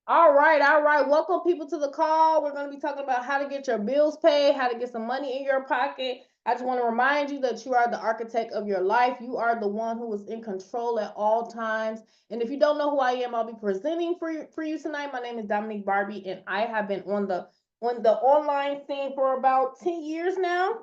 All right, all right. Welcome people to the call. We're going to be talking about how to get your bills paid, how to get some money in your pocket. I just want to remind you that you are the architect of your life. You are the one who is in control at all times. And if you don't know who I am, I'll be presenting for you tonight. My name is Dominique Barbie, and I have been on the online scene for about 10 years now.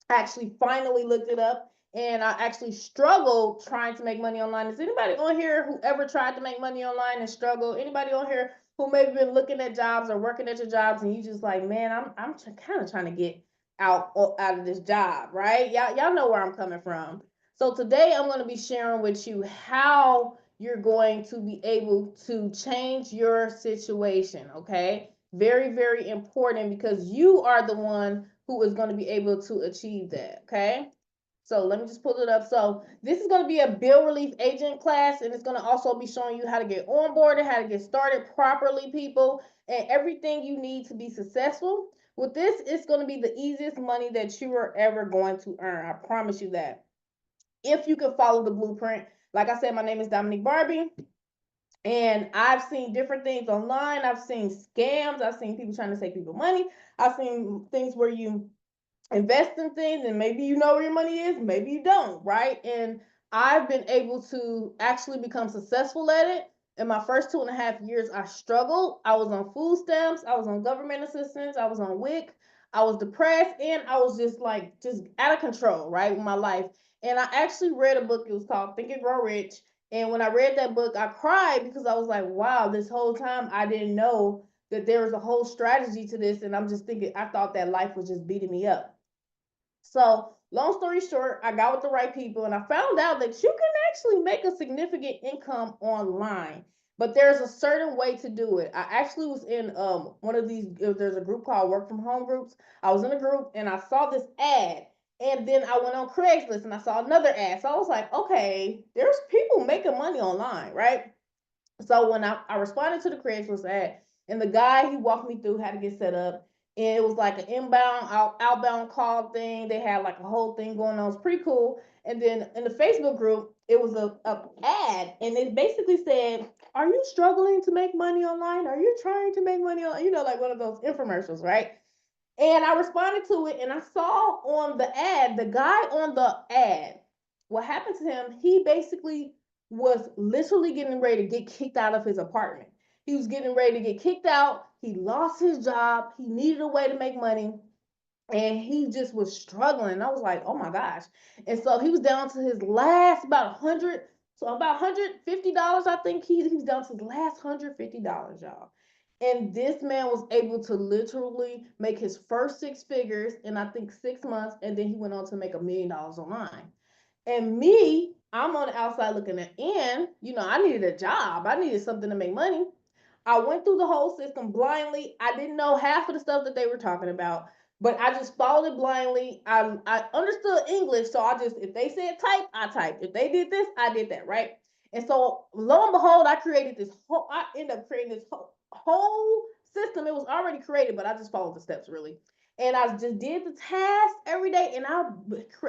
I actually finally looked it up, and I actually struggled trying to make money online. Is anybody on here who ever tried to make money online and struggled? Anybody on here who maybe been looking at jobs or working at your jobs and you just like, man, I'm kind of trying to get out of this job, right? Y'all know where I'm coming from. So today I'm going to be sharing with you how you're going to be able to change your situation, okay? Very, very important because you are the one who is going to be able to achieve that, okay? So let me just pull it up. So this is going to be a bill relief agent class, and it's going to also be showing you how to get onboarded, how to get started properly, people, and everything you need to be successful. With this, it's going to be the easiest money that you are ever going to earn. I promise you that. If you can follow the blueprint. Like I said, my name is Dominique Barbie. And I've seen different things online. I've seen scams. I've seen people trying to take people money. I've seen things where you invest in things and maybe you know where your money is, maybe you don't, right? And I've been able to actually become successful at it. In my first 2.5 years, I struggled. I was on food stamps, I was on government assistance, I was on WIC, I was depressed, and I was just out of control, right, with my life. And I actually read a book, it was called Think and Grow Rich. And when I read that book, I cried because I was like, wow, this whole time I didn't know that there was a whole strategy to this. And I'm just thinking, I thought that life was just beating me up. So, long story short, I got with the right people and I found out that you can actually make a significant income online. But there's a certain way to do it. I actually was in one of these, there's a group called Work From Home groups. I was in a group and I saw this ad. And then I went on Craigslist and I saw another ad. So I was like, okay, there's people making money online, right? So when I responded to the Craigslist ad, and the guy he walked me through how to get set up, and it was like an inbound, outbound call thing. They had like a whole thing going on. It was pretty cool. And then in the Facebook group, it was a ad, and it basically said, "Are you struggling to make money online? Are you trying to make money on?" Like one of those infomercials, right? And I responded to it, and I saw on the ad, the guy on the ad, what happened to him, he basically was literally getting ready to get kicked out of his apartment. He was getting ready to get kicked out. He lost his job. He needed a way to make money. And he just was struggling. I was like, oh my gosh. And so he was down to his last about $150. I think he was down to his last $150, y'all. And this man was able to literally make his first six figures in I think 6 months, and then he went on to make $1 million online. And me, I'm on the outside looking in. I needed a job. I needed something to make money. I went through the whole system blindly. I didn't know half of the stuff that they were talking about, but I just followed it blindly. I understood English, so if they said type, I typed. If they did this, I did that, right? And so lo and behold, I ended up creating this whole system. It was already created, but I just followed the steps really. And I just did the task every day, and I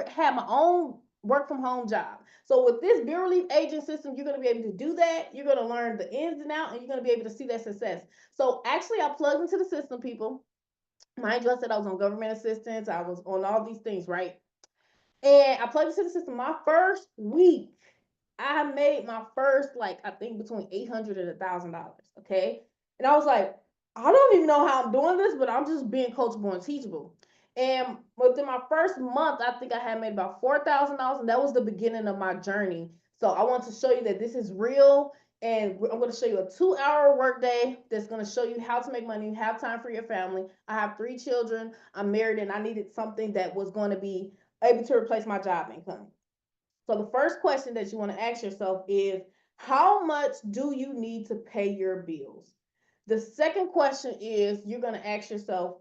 had my own work from home job. So with this bill relief agent system, you're going to be able to do that. You're going to learn the ins and outs, and you're going to be able to see that success. So actually, I plugged into the system, people. Mind you, I said I was on government assistance. I was on all these things, right? And I plugged into the system. My first week, I made my first, like, I think between $800 and $1,000. Okay. And I was like, I don't even know how I'm doing this, but I'm just being coachable and teachable. And within my first month, I think I had made about $4,000, and that was the beginning of my journey. So I want to show you that this is real, and I'm going to show you a 2-hour workday that's going to show you how to make money, have time for your family. I have 3 children. I'm married, and I needed something that was going to be able to replace my job income. So the first question that you want to ask yourself is, how much do you need to pay your bills? The second question is, you're going to ask yourself,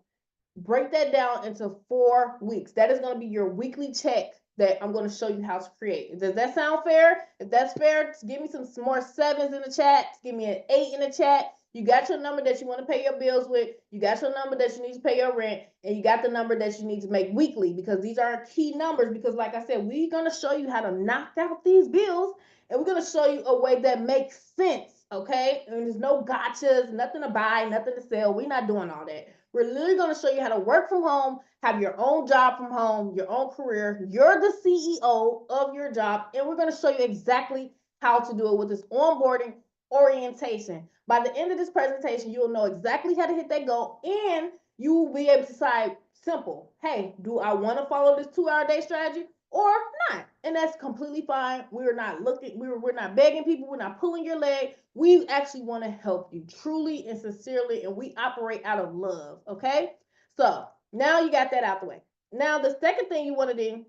break that down into 4 weeks. That is going to be your weekly check that I'm going to show you how to create. Does that sound fair? If that's fair, give me some more sevens in the chat. Give me an 8 in the chat. You got your number that you want to pay your bills with. You got your number that you need to pay your rent. And you got the number that you need to make weekly, because these are key numbers. Because like I said, we're going to show you how to knock out these bills. And we're going to show you a way that makes sense Okay, and there's no gotchas, nothing to buy, nothing to sell. We're not doing all that. We're literally going to show you how to work from home, have your own job from home, your own career. You're the CEO of your job, and we're going to show you exactly how to do it with this onboarding orientation. By the end of this presentation, you'll know exactly how to hit that goal, and you will be able to decide simple, hey, do I want to follow this 2-hour day strategy or not? And that's completely fine. We're not looking, we're not begging people, we're not pulling your leg. We actually want to help you truly and sincerely, and we operate out of love. Okay, so now you got that out the way. Now the second thing you want to do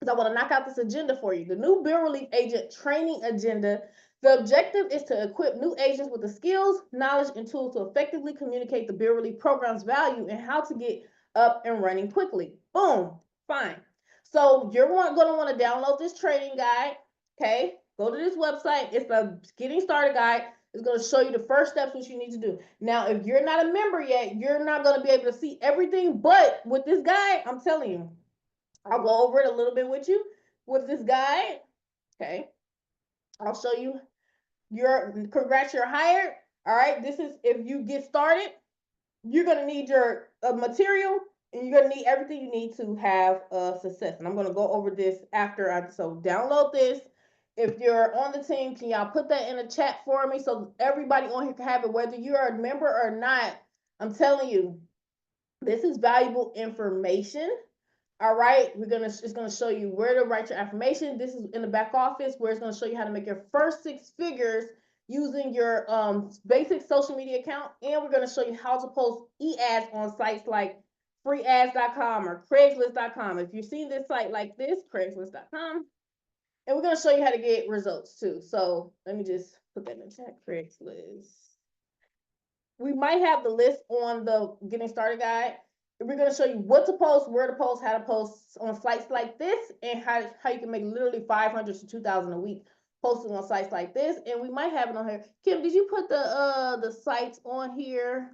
is I want to knock out this agenda for you, the new Bill Relief Agent training agenda. The objective is to equip new agents with the skills, knowledge, and tools to effectively communicate the Bill Relief program's value and how to get up and running quickly. Boom, fine. So you're going to want to download this training guide. Okay, go to this website. It's a getting started guide. It's going to show you the first steps which you need to do. Now, if you're not a member yet, you're not going to be able to see everything. But with this guide, I'm telling you, I'll go over it a little bit with you with this guide. Okay, I'll show you congrats, you're hired. All right, this is if you get started, you're going to need your material, and you're going to need everything you need to have success. And I'm going to go over this after so download this. If you're on the team, can y'all put that in the chat for me so everybody on here can have it, whether you're a member or not? I'm telling you, this is valuable information. All right, it's gonna show you where to write your affirmation. This is in the back office where it's gonna show you how to make your first 6 figures using your basic social media account, and we're gonna show you how to post e-ads on sites like freeads.com or craigslist.com. If you've seen this site like this, craigslist.com, and we're gonna show you how to get results too. So let me just put that in the chat. Craigslist. We might have the list on the getting started guide. We're going to show you what to post, where to post, how to post on sites like this, and how you can make literally 500 to 2,000 a week posting on sites like this. And we might have it on here. Kim, did you put the sites on here?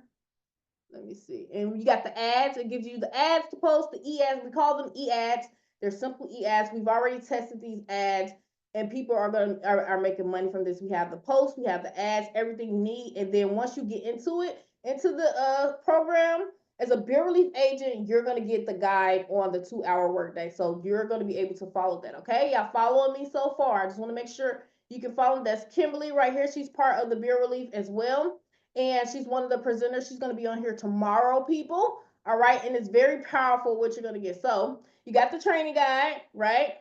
Let me see. And you got the ads. It gives you the ads to post, the e-ads. We call them e-ads. They're simple e-ads. We've already tested these ads, and people are making money from this. We have the posts, we have the ads, everything you need. And then once you get into the program, as a Bill Relief agent, you're going to get the guide on the 2-hour workday. So you're going to be able to follow that. Okay, y'all following me so far? I just want to make sure you can follow. That's Kimberly right here. She's part of the Bill Relief as well, and she's one of the presenters. She's going to be on here tomorrow, people. All right, and it's very powerful what you're going to get. So you got the training guide, right?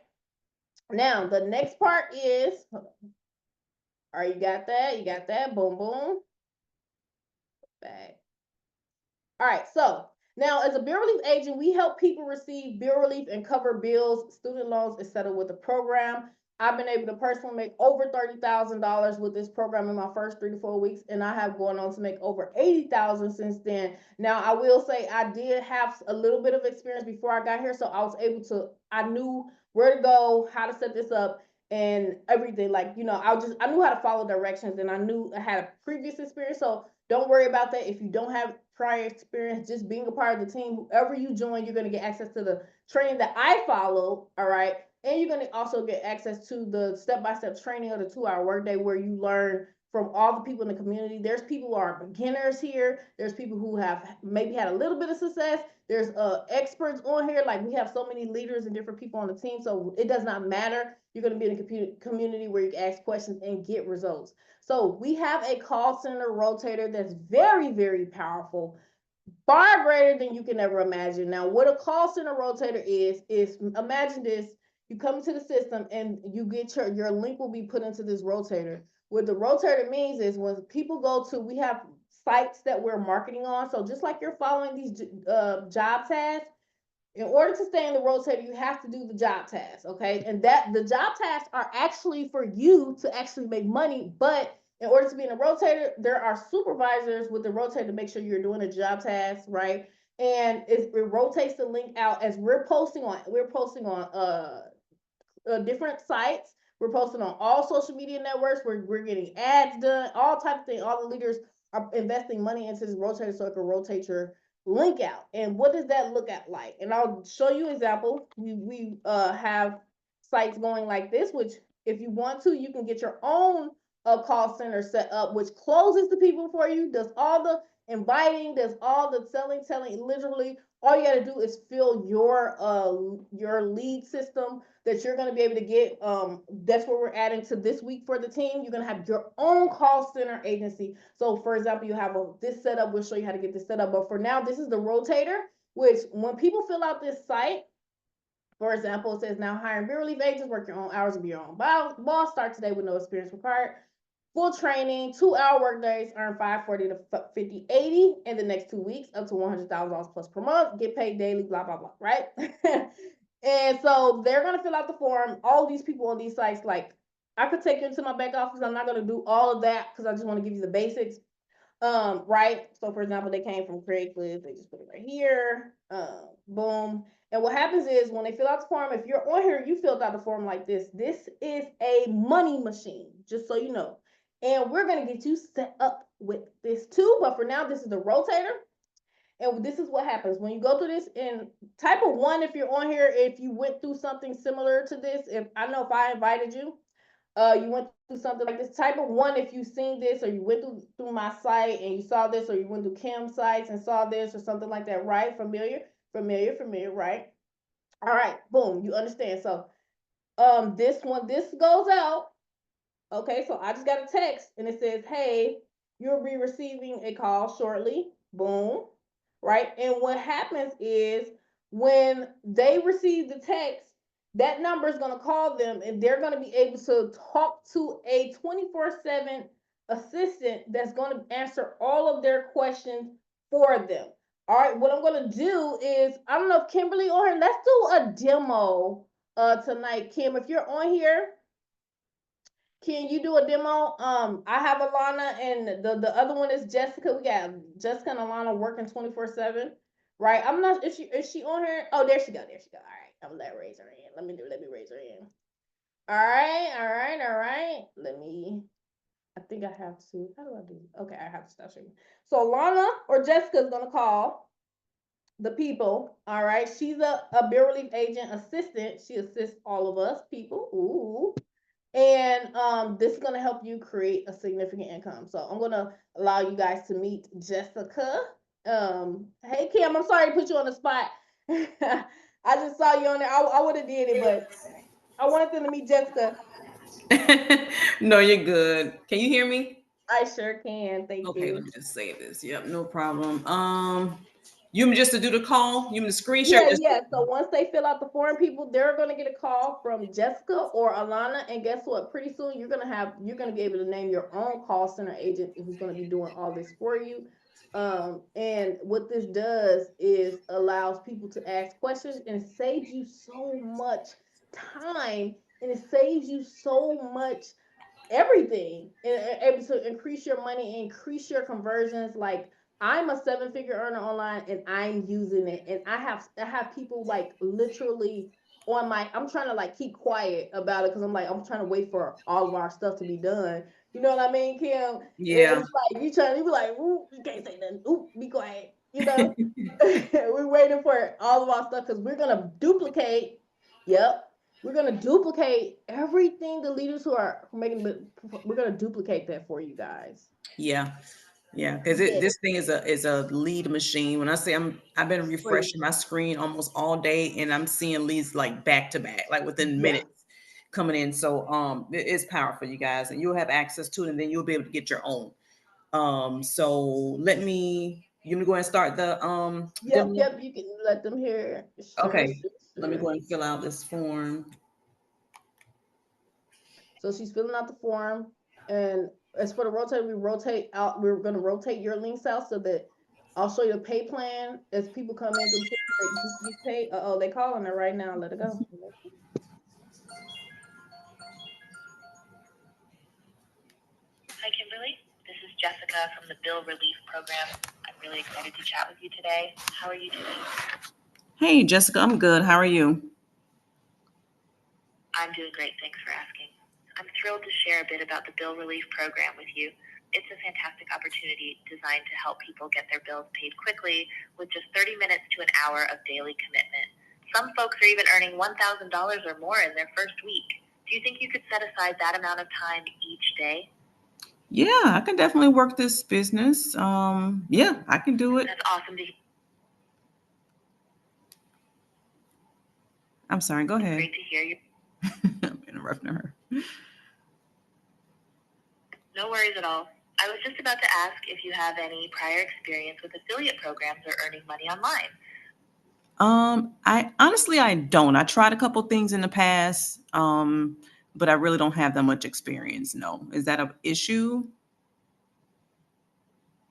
Now the next part is, all right, you got that, boom, boom, back. All right, so now as a Bill Relief agent, we help people receive bill relief and cover bills, student loans, etc. with the program. I've been able to personally make over $30,000 with this program in my first 3 to 4 weeks, and I have gone on to make over $80,000 since then. Now, I will say I did have a little bit of experience before I got here, so I knew where to go, how to set this up, and everything. Like, I knew how to follow directions, and I knew I had a previous experience, so don't worry about that. If you don't have prior experience, just being a part of the team, whoever you join, you're going to get access to the training that I follow. All right. And you're going to also get access to the step-by-step training of the 2-hour workday, where you learn from all the people in the community. There's people who are beginners here. There's people who have maybe had a little bit of success. There's experts on here. Like, we have so many leaders and different people on the team. So it does not matter. You're going to be in a community where you can ask questions and get results. So we have a call center rotator that's very, very powerful, far greater than you can ever imagine. Now, what a call center rotator is imagine this. You come into the system and you get your link will be put into this rotator. What the rotator means is when people we have sites that we're marketing on. So just like you're following these job tasks, in order to stay in the rotator, you have to do the job tasks, okay? And that the job tasks are actually for you to actually make money, but in order to be in a rotator, there are supervisors with the rotator to make sure you're doing the job tasks, right? And it rotates the link out as we're posting on different sites. We're posting on all social media networks. We're getting ads done, all types of things. All the leaders are investing money into this rotator so it can rotate your link out. And what does that look at like? And I'll show you an example. We have sites going like this, which if you want to, you can get your own a call center set up, which closes the people for you, does all the inviting, does all the selling, telling. Literally, all you got to do is fill your lead system that you're going to be able to get. That's what we're adding to this week for the team. You're going to have your own call center agency. So, for example, you have this setup. We'll show you how to get this set up. But for now, this is the rotator, which when people fill out this site, for example, it says now hiring beer relief agents, work your own hours, be your own boss, start today with no experience required. Full training, 2-hour work days, earn $540 to $50.80 in the next 2 weeks, up to $100,000 plus per month, get paid daily, blah, blah, blah, right? And so they're going to fill out the form. All these people on these sites, like, I could take you into my back office. I'm not going to do all of that because I just want to give you the basics. Right. So for example, they came from Craigslist, they just put it right here. Boom. And what happens is when they fill out the form, if you're on here, you filled out the form like this. This is a money machine, just so you know. And we're gonna get you set up with this too. But for now, this is the rotator. And this is what happens when you go through this in type of 1. If you're on here, if you went through something similar to this, if I invited you, you went through something like this. Type of 1 if you've seen this, or you went through my site and you saw this, or you went through Kim's sites and saw this or something like that, right? Familiar, right? All right, boom, you understand. So this goes out. Okay, so I just got a text and it says, hey, you'll be receiving a call shortly. Boom. Right. And what happens is when they receive the text, that number is going to call them and they're going to be able to talk to a 24/7 assistant that's going to answer all of their questions for them. All right. What I'm going to do is, I don't know if Kimberly on here, let's do a demo tonight. Kim, if you're on here, can you do a demo? I have Alana and the other one is Jessica. We got Jessica and Alana working 24/7. Right. I'm not, is she on here? Oh, there she go. All right. I'm gonna let her raise her hand. Let me raise her hand. All right. I think I have to. How do I do? Okay, I have to stop sharing. So Alana or Jessica is gonna call the people. All right. She's a beer relief agent assistant. She assists all of us people. Ooh. And this is going to help you create a significant income. So I'm going to allow you guys to meet Jessica. Hey Kim, I'm sorry to put you on the spot. I just saw you on there. I would have did it, but I wanted them to meet Jessica. No, you're good. Can you hear me? I sure can. Thank Okay, let you. me just save this. Yep, no problem. You mean just to do the call? You mean the screen share? Just Yeah. So once they fill out the form, people, they're gonna get a call from Jessica or Alana, and guess what? Pretty soon you're gonna be able to name your own call center agent who's gonna be doing all this for you. And what this does is allows people to ask questions and it saves you so much time and it saves you so much everything and able to increase your money, increase your conversions. Like I'm a 7-figure earner online and I'm using it. And I have people like literally on my, I'm trying to like keep quiet about it because I'm trying to wait for all of our stuff to be done. You know what I mean, Kim? yeah. It's like you be like, ooh, you can't say nothing. Ooh, be quiet. You know? We're waiting for all of our stuff because we're gonna duplicate. Yep, we're gonna duplicate everything the leaders who are making. We're gonna duplicate that for you guys. Yeah. Yeah, because Yeah, this thing is a lead machine. When I say I've been free. refreshing my screen almost all day, and I'm seeing leads like back to back, like within Yeah. minutes coming in. So it's powerful, you guys, and you'll have access to it, and then you'll be able to get your own. So you want me to go ahead and start the demo? Yep. You can let them hear. Sure, Okay, sure, let me go sure. ahead and fill out this form. So she's filling out the form, and as for the rotate, we rotate out. We're gonna rotate your links out so that I'll show you the pay plan as people come in through the system. They can get paid. Oh, they calling her right now. Let it go. Hi, Kimberly. This is Jessica from the Bill Relief Program. I'm really excited to chat with you today. How are you doing? Hey, Jessica, I'm good. How are you? I'm doing great. Thanks for asking. I'm thrilled to share a bit about the Bill Relief Program with you. It's a fantastic opportunity designed to help people get their bills paid quickly with just 30 minutes to an hour of daily commitment. Some folks are even earning $1,000 or more in their first week. Do you think you could set aside that amount of time each day? Yeah, I can definitely work this business. Yeah, I can do it. That's awesome to hear. I'm sorry, go ahead. Great to hear you. I'm interrupting her. No worries at all. I was just about to ask if you have any prior experience with affiliate programs or earning money online. I honestly I don't. I tried a couple things in the past, but I really don't have that much experience. No. Is that an issue?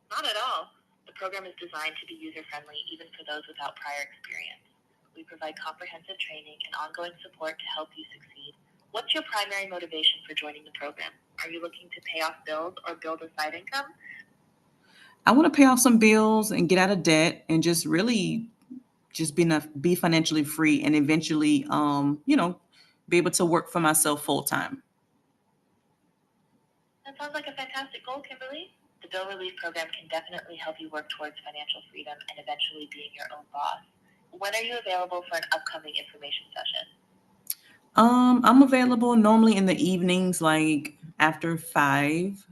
Not at all. The program is designed to be user-friendly even for those without prior experience. We provide comprehensive training and ongoing support to help you succeed. What's your primary motivation for joining the program? Are you looking to pay off bills or build a side income? I want to pay off some bills and get out of debt and just really just be financially free and eventually be able to work for myself full time. That sounds like a fantastic goal, Kimberly. The Bill Relief Program can definitely help you work towards financial freedom and eventually being your own boss. When are you available for an upcoming information session? I'm available normally in the evenings, like after 5.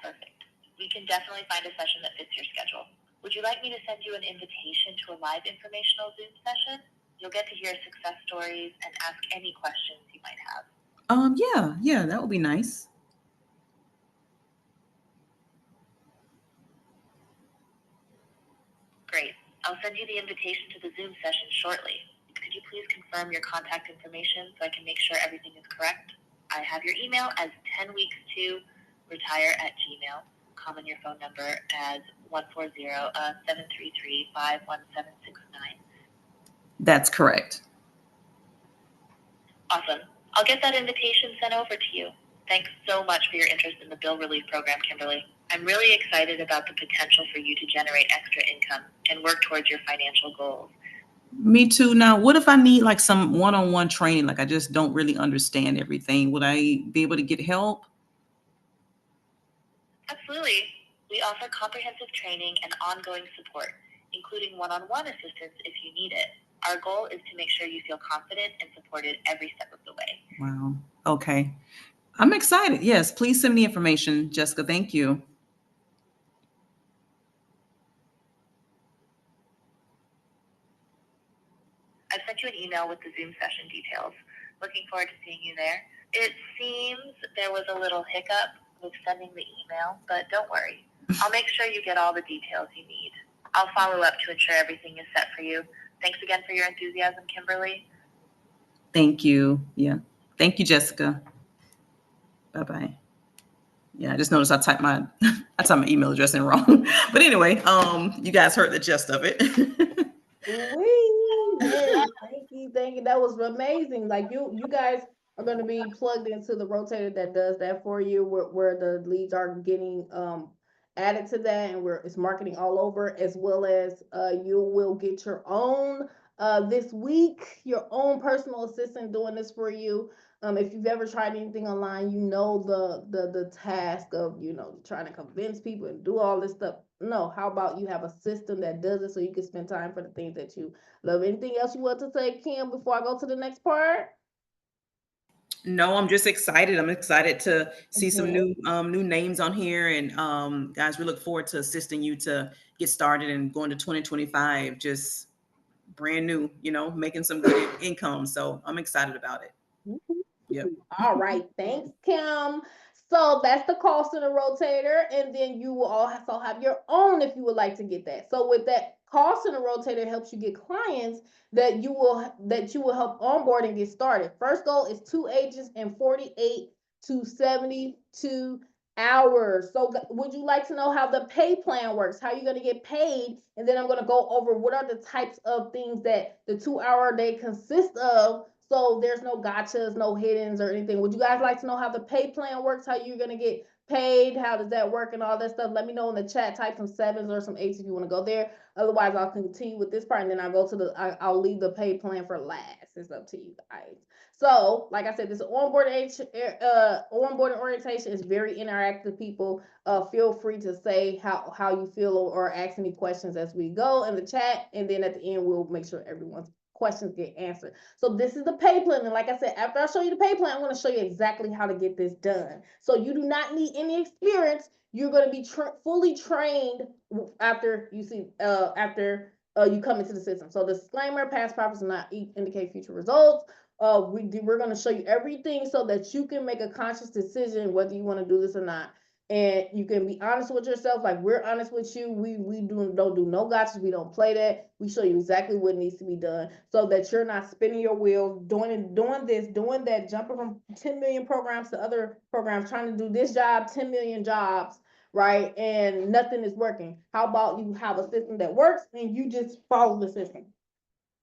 Perfect. We can definitely find a session that fits your schedule. Would you like me to send you an invitation to a live informational Zoom session? You'll get to hear success stories and ask any questions you might have. Yeah, that would be nice. Great. I'll send you the invitation to the Zoom session shortly. Could you please confirm your contact information so I can make sure everything is correct? I have your email as 10weeks2retire@gmail. Common your phone number as 140-733-51769. That's correct. Awesome. I'll get that invitation sent over to you. Thanks so much for your interest in the Bill Relief Program, Kimberly. I'm really excited about the potential for you to generate extra income and work towards your financial goals. Me too. Now, what if I need like some one-on-one training? Like I just don't really understand everything. Would I be able to get help? Absolutely. We offer comprehensive training and ongoing support, including one-on-one assistance if you need it. Our goal is to make sure you feel confident and supported every step of the way. Wow. Okay. I'm excited. Yes, please send me information, Jessica. Thank you. I've sent you an email with the Zoom session details. Looking forward to seeing you there. It seems there was a little hiccup with sending the email, but don't worry. I'll make sure you get all the details you need. I'll follow up to ensure everything is set for you. Thanks again for your enthusiasm, Kimberly. Thank you. Yeah. Thank you, Jessica. Bye-bye. Yeah, I just noticed I typed my email address in wrong. But anyway, you guys heard the gist of it. Yes, thank you. That was amazing. Like you guys are going to be plugged into the rotator that does that for you, where the leads are getting added to that, and where it's marketing all over, as well as you will get your own this week, your own personal assistant doing this for you. If you've ever tried anything online, you know the task of trying to convince people and do all this stuff. No, how about you have a system that does it so you can spend time for the things that you love. Anything else you want to say, Kim, before I go to the next part? No, I'm just excited. I'm excited to see some Mhm. new names on here. And guys, we look forward to assisting you to get started and going to 2025 just brand new, making some good income. So I'm excited about it. Yep. All right, thanks, Kim. So that's the cost of the rotator, and then you will also have your own if you would like to get that. So with that cost of the rotator helps you get clients that you will help onboard and get started. First goal is 2 agents in 48 to 72 hours. So would you like to know how the pay plan works, how you're going to get paid? And then I'm going to go over what are the types of things that the 2 hour day consists of, so there's no gotchas, no hiddens or anything. Would you guys like to know how the pay plan works, how you're going to get paid, how does that work, and all that stuff? Let me know in the chat. Type some 7s or some 8s if you want to go there. Otherwise, I'll continue with this part, and then I'll go to I'll leave the pay plan for last. It's up to you guys. So, like I said, this onboarding orientation is very interactive. People, feel free to say how you feel or ask any questions as we go in the chat, and then at the end we'll make sure everyone's questions get answered. So this is the pay plan. And like I said, after I show you the pay plan, I'm going to show you exactly how to get this done. So you do not need any experience. You're going to be fully trained after you see, you come into the system. So disclaimer, past profits do not indicate future results. We're going to show you everything so that you can make a conscious decision whether you want to do this or not. And you can be honest with yourself, like we're honest with you. We don't do no gotchas. We don't play that. We show you exactly what needs to be done so that you're not spinning your wheels, doing this, doing that, jumping from 10 million programs to other programs, trying to do this job, 10 million jobs, right? And nothing is working. How about you have a system that works and you just follow the system?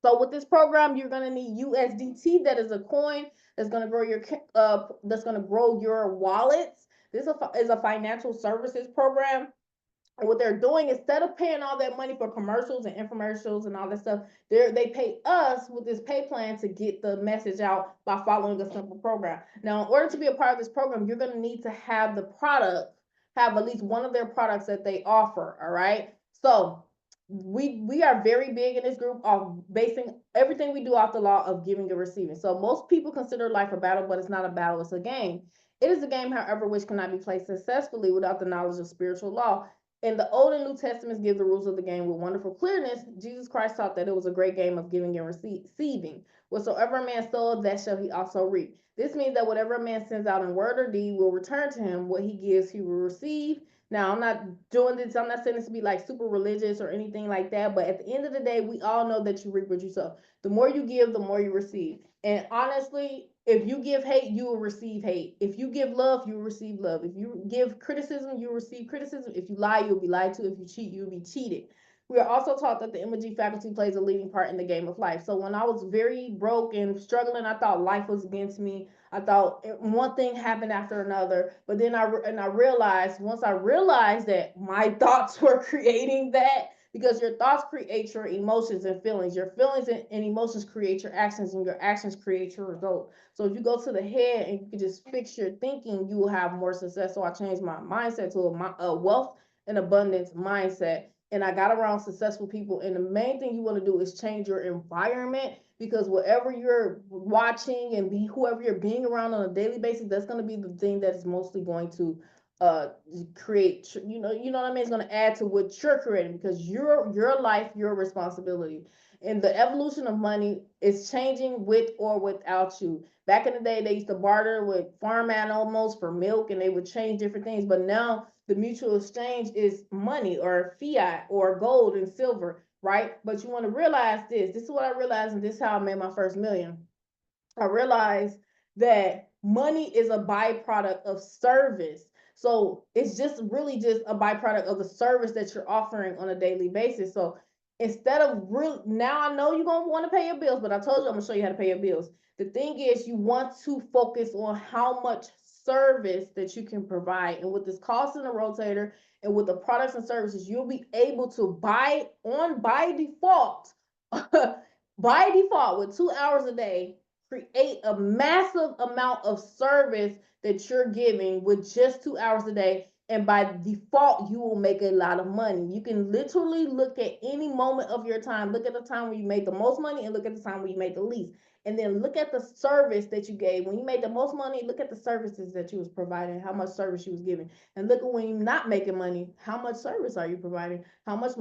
So with this program, you're gonna need USDT. That is a coin that's gonna grow your wallets. This is a financial services program. And what they're doing, instead of paying all that money for commercials and infomercials and all that stuff, they pay us with this pay plan to get the message out by following a simple program. Now, in order to be a part of this program, you're gonna need to have have at least one of their products that they offer. All right. So we are very big in this group of basing everything we do off the law of giving and receiving. So most people consider life a battle, but it's not a battle, it's a game. It is a game, however, which cannot be played successfully without the knowledge of spiritual law. And the Old and New Testaments give the rules of the game with wonderful clearness. Jesus Christ taught that it was a great game of giving and receiving. Whatsoever a man soweth, that shall he also reap. This means that whatever a man sends out in word or deed will return to him. What he gives, he will receive. Now, I'm not doing this. I'm not saying this to be like super religious or anything like that. But at the end of the day, we all know that you reap what you sow. The more you give, the more you receive. And honestly, if you give hate, you will receive hate. If you give love, you will receive love. If you give criticism, you will receive criticism. If you lie, you'll be lied to. If you cheat, you'll be cheated. We are also taught that the MG faculty plays a leading part in the game of life. So when I was very broke and struggling, I thought life was against me. I thought one thing happened after another. But then I realized, once I realized that my thoughts were creating that, because your thoughts create your emotions and feelings. Your feelings and emotions create your actions, and your actions create your result. So if you go to the head and you can just fix your thinking, you will have more success. So I changed my mindset to a wealth and abundance mindset. And I got around successful people. And the main thing you want to do is change your environment, because whatever you're watching and whoever you're being around on a daily basis, that's going to be the thing that is mostly going to create, you know what I mean? It's going to add to what you're creating, because your life, your responsibility. And the evolution of money is changing with or without you. Back in the day, they used to barter with farm animals for milk, and they would change different things. But now the mutual exchange is money or fiat or gold and silver, right? But you want to realize this. This is what I realized, and this is how I made my first million. I realized that money is a byproduct of service. So it's just really just a byproduct of the service that you're offering on a daily basis. So instead of now I know you're going to want to pay your bills, but I told you I'm going to show you how to pay your bills. The thing is, you want to focus on how much service that you can provide. And with this cost in the rotator and with the products and services, you'll be able to by default, by default, with 2 hours a day, create a massive amount of service that you're giving with just 2 hours a day. And by default, you will make a lot of money. You can literally look at any moment of your time, look at the time when you made the most money and look at the time when you made the least. And then look at the service that you gave. When you made the most money, look at the services that you was providing, how much service you was giving. And look at when you're not making money, how much service are you providing? How much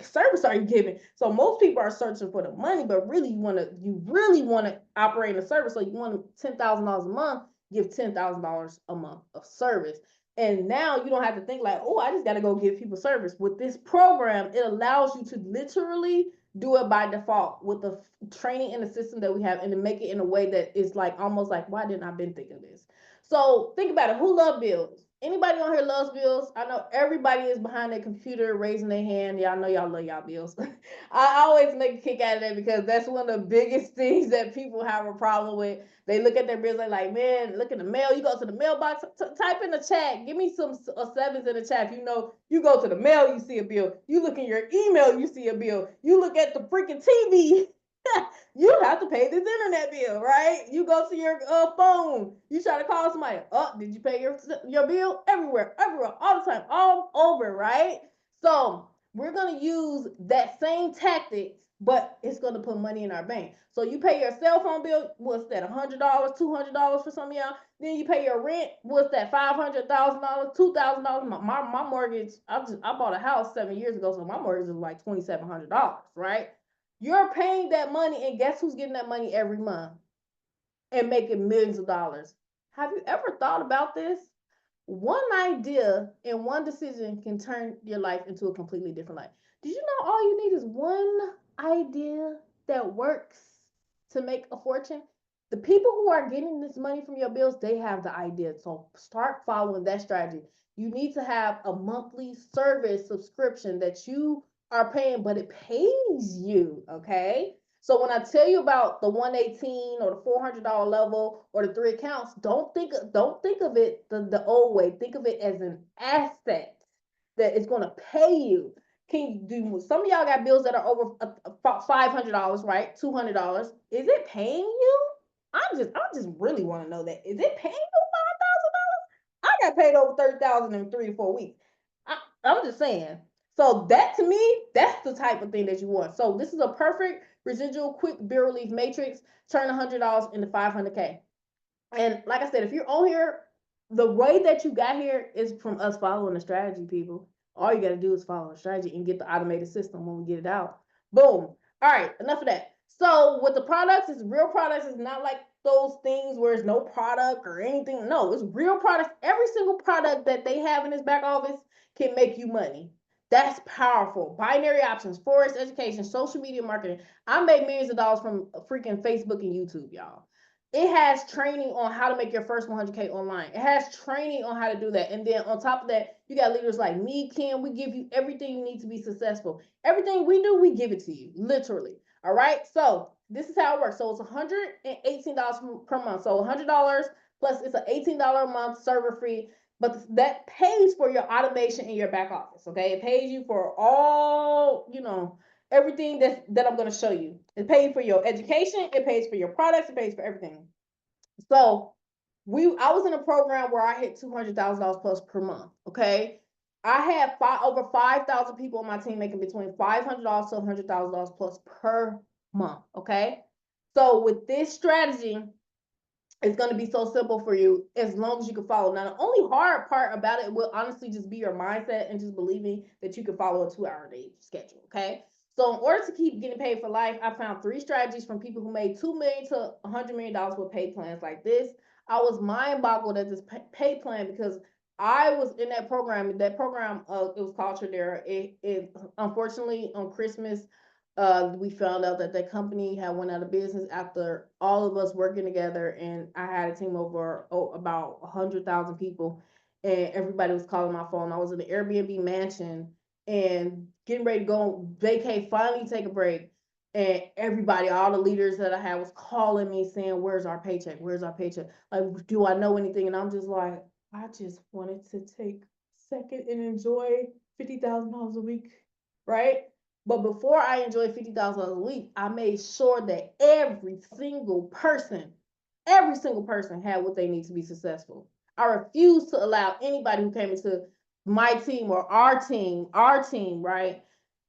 service are you giving? So most people are searching for the money, but really you really want to operate in a service. So you want $10,000 a month, give $10,000 a month of service. And now you don't have to think like, oh, I just got to go give people service. With this program, it allows you to literally do it by default with the training and the system that we have, and to make it in a way that is like almost like, why didn't I been thinking of this? So think about it. Who loves bills? Anybody on here loves bills? I know everybody is behind their computer raising their hand. Y'all know y'all love y'all bills. I always make a kick out of that, because that's one of the biggest things that people have a problem with. They look at their bills, they're like, man, look in the mail. You go to the mailbox, type in the chat. Give me some sevens in the chat. You know, you go to the mail, you see a bill. You look in your email, you see a bill. You look at the freaking TV. You have to pay this internet bill, right? You go to your phone. You try to call somebody. Oh, did you pay your bill? Everywhere, all the time, all over, right? So we're going to use that same tactics, but it's going to put money in our bank. So you pay your cell phone bill, what's that, $100, $200 for some of y'all? Then you pay your rent, what's that, $500, $1,000, $2,000? My mortgage, I bought a house 7 years ago, so my mortgage is like $2,700, right? You're paying that money, and guess who's getting that money every month and making millions of dollars? Have you ever thought about this? One idea and one decision can turn your life into a completely different life. Did you know all you need is one idea that works to make a fortune? The people who are getting this money from your bills, they have the idea. So start following that strategy. You need to have a monthly service subscription that you are paying, but it pays you, okay? So when I tell you about the 118 or the $400 level or the 3 accounts, don't think of it the old way. Think of it as an asset that is going to pay you. Can you do, some of y'all got bills that are over $500, right? $200. Is it paying you? I just really want to know that. Is it paying you $5,000? I got paid over $30,000 in 3 or 4 weeks. I'm just saying. So that, to me, that's the type of thing that you want. So this is a perfect residual quick bill relief matrix. Turn $100 into $500K. And like I said, if you're on here, the way that you got here is from us following the strategy, people. All you got to do is follow the strategy and get the automated system when we get it out. Boom. All right, enough of that. So with the products, it's real products. It's not like those things where it's no product or anything. No, it's real products. Every single product that they have in this back office can make you money. That's powerful. Binary options, forex education, social media marketing. I made millions of dollars from freaking Facebook and YouTube, y'all. It has training on how to make your first 100K online. It has training on how to do that. And then on top of that, you got leaders like me, Kim. We give you everything you need to be successful. Everything we do, we give it to you, literally. All right. So this is how it works. So it's $118 per month. So $100 plus it's an $18 a month server free. But that pays for your automation in your back office. Okay. It pays you for all, everything that I'm going to show you. It pays for your education, it pays for your products, it pays for everything. So I was in a program where I hit $200,000 plus per month. Okay. I had over 5,000 people on my team making between $500 to $100,000 plus per month. Okay. So with this strategy, it's going to be so simple for you as long as you can follow. Now, the only hard part about it will honestly just be your mindset and just believing that you can follow a 2-hour-a-day schedule. Okay. So in order to keep getting paid for life, I found 3 strategies from people who made $2 million to $100 million with paid plans like this. I was mind boggled at this paid plan because I was in that program. That program, it was called Tradera. It unfortunately on Christmas, we found out that that company had went out of business after all of us working together, and I had a team over about 100,000 people, and everybody was calling my phone. I was in an Airbnb mansion and getting ready to go vacate, finally take a break. And everybody, all the leaders that I had was calling me saying, "Where's our paycheck? Where's our paycheck? Like, do I know anything?" And I'm just like, I just wanted to take a second and enjoy $50,000 a week, right? But before I enjoyed $50,000 a week, I made sure that every single person had what they need to be successful. I refused to allow anybody who came into my team or our team, right,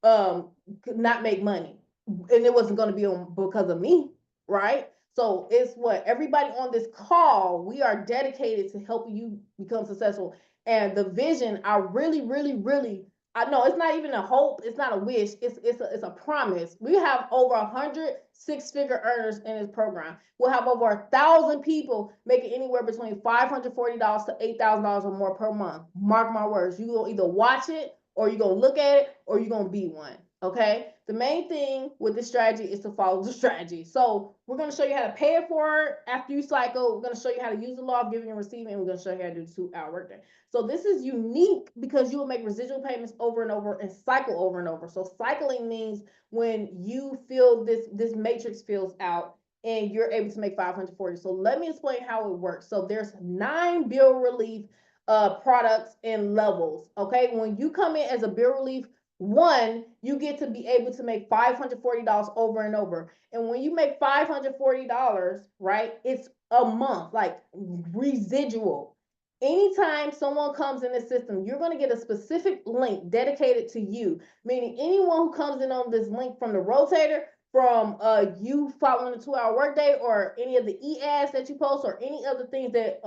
could not make money. And it wasn't going to be because of me, right? So it's what everybody on this call, we are dedicated to helping you become successful. And the vision, I really, really, really, I know it's not even a hope, it's not a wish, it's a promise. We have over 100 6-figure earners in this program. We'll have over 1,000 people making anywhere between $540 to $8,000 or more per month. Mark my words, you're gonna either watch it or you're gonna look at it or you're gonna be one. Okay, the main thing with this strategy is to follow the strategy. So we're going to show you how to pay it forward after you cycle. We're going to show you how to use the law of giving and receiving, and we're going to show you how to do the 2-hour workday. So this is unique because you will make residual payments over and over and cycle over and over. So cycling means when you feel this matrix fills out and you're able to make 540. So let me explain how it works. So there's 9 bill relief products and levels. Okay, when you come in as a bill relief 1, you get to be able to make $540 over and over. And when you make $540, right, it's a month, like residual. Anytime someone comes in the system, you're going to get a specific link dedicated to you, meaning anyone who comes in on this link from the rotator, from you following the 2-hour workday, or any of the e-ads that you post, or any other things that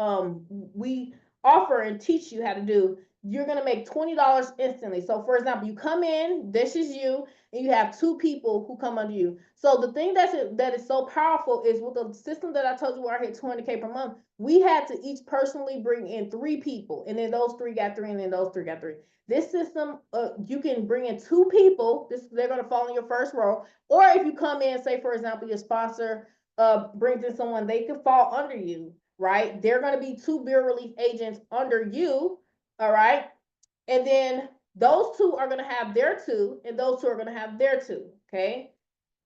we offer and teach you how to do, you're going to make $20 instantly. So for example, you come in, this is you, and you have 2 people who come under you. So the thing that is so powerful is with the system that I told you where I hit 200K per month, we had to each personally bring in 3 people, and then those 3 got 3, and then those 3 got 3. This system, you can bring in 2 people. They're going to fall in your first row. Or if you come in, say for example, your sponsor brings in someone, they could fall under you, right? They're going to be 2 bill relief agents under you, all right? And then those 2 are going to have their 2, and those 2 are going to have their 2, okay?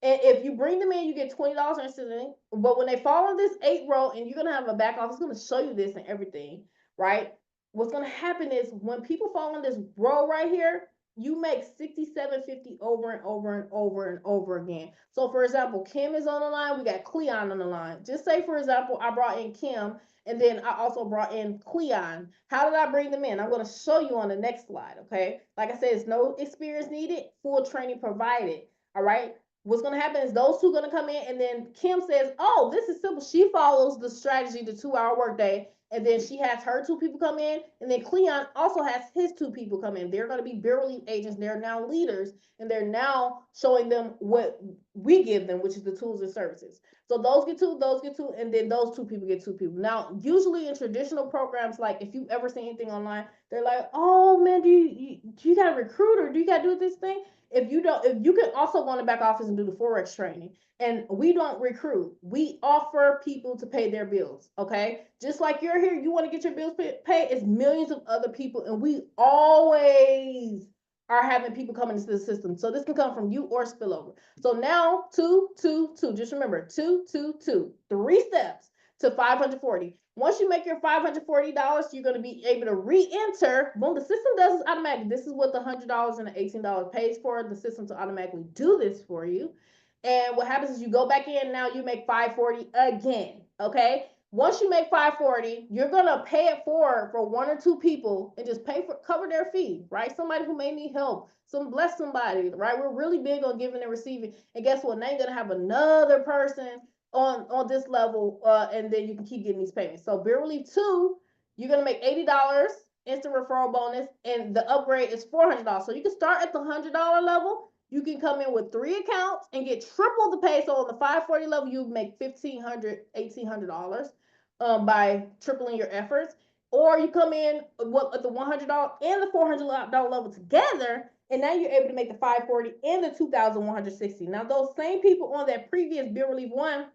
And if you bring them in, you get $20 instantly. But when they fall on this 8 row, and you're going to have a back office, it's going to show you this and everything, right? What's going to happen is when people fall on this row right here, you make $67.50 over and over and over and over again. So for example, Kim is on the line. We got Cleon on the line. Just say, for example, I brought in Kim, and then I also brought in Cleon. How did I bring them in? I'm going to show you on the next slide, okay? Like I said, it's no experience needed, full training provided, all right? What's going to happen is those 2 going to come in, and then Kim says, oh, this is simple. She follows the strategy, the 2-hour workday, and then she has her 2 people come in, and then Cleon also has his 2 people come in. They're going to be bill relief agents. They're now leaders, and they're now showing them what we give them, which is the tools and services. So those get 2, and then those 2 people get 2 people. Now, usually in traditional programs, like if you ever see anything online, they're like, oh man, do you got a recruiter? Do you got to do this thing? If you don't, if you can also go in the back office and do the Forex training. And we don't recruit. We offer people to pay their bills, okay? Just like you're here, you want to get your bills paid, it's millions of other people, and we always are having people come into the system. So this can come from you or spillover. So now 2, 2, 2. Just remember 2, 2, 2. 3 steps to 540. Once you make your $540, you're going to be able to re-enter. Boom, the system does this automatically. This is what the $100 and the $18 pays for, the system to automatically do this for you. And what happens is you go back in, now you make 540 again, okay? Once you make 540, you're going to pay it forward for 1 or 2 people and just cover their fee, right? Somebody who may need help, bless somebody, right? We're really big on giving and receiving. And guess what? Now you're going to have another person on this level, and then you can keep getting these payments. So Bill Relief 2, you're going to make $80 instant referral bonus, and the upgrade is $400. So you can start at the $100 level. You can come in with 3 accounts and get triple the pay. So on the 540 level, you make $1,500, $1,800 by tripling your efforts. Or you come in with the $100 and the $400 level together, and now you're able to make the 540 and the 2,160. Now those same people on that previous Bill Relief 1